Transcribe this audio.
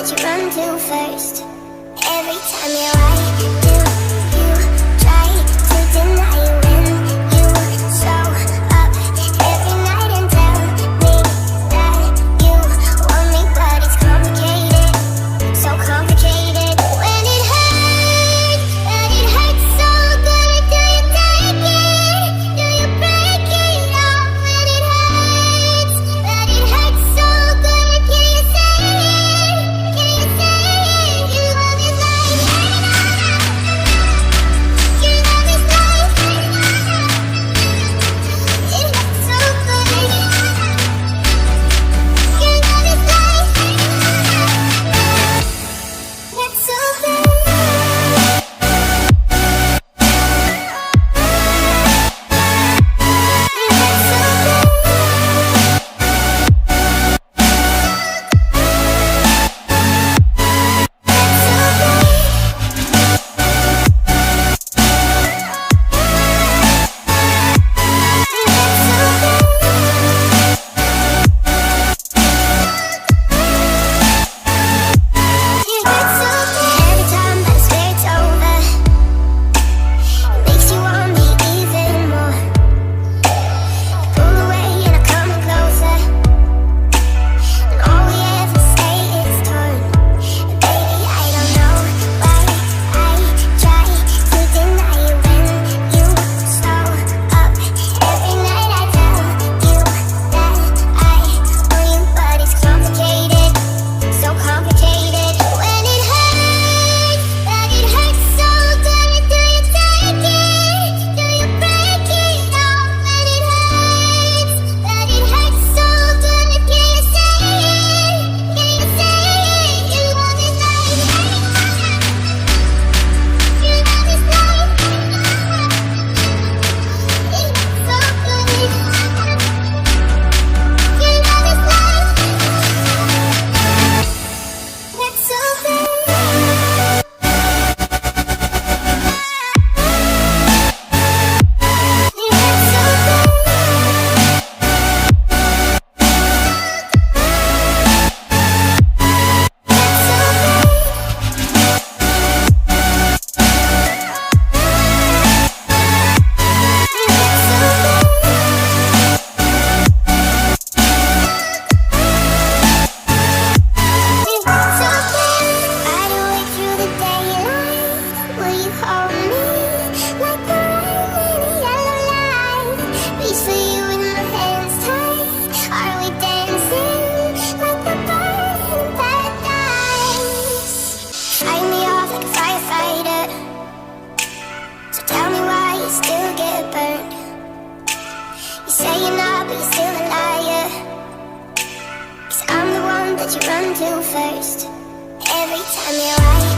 that you run to first. Every time you're right, do you try to deny when you show up every night and tell me that you want me, but it's complicated, so complicated. When it hurts, but it hurts so good, do you take it? Do you break it off? When it hurts, but it hurts so good, can you say it? Can you say it? Your love is like, your love is like, it hurts so good. Your love is like, hurts so good. Every time that I swear it's over, it makes you want me even more. Pull away and I come closer, and all we ever say is torn. And baby, I don't know why I try to deny you when you show up every night. I tell you that I want you, but it's complicated, so complicated. When it hurts, but it hurts so good, do you take it? Do you break it off? When it hurts, but it hurts so good, can you say it? Can you say it? Your love is like, your love is like, it hurts so good. Your love is like, hurts so good. I'd awake through the daylight. Will you hold me like the rain in a yellow light? Reach for you with my hands tight. Are we dancing like the bird in paradise? Fight me off like a firefighter, so tell me why you still get burned. You say you're not, but you're still a liar, 'cause I'm the one that you run to first. Every time you're right,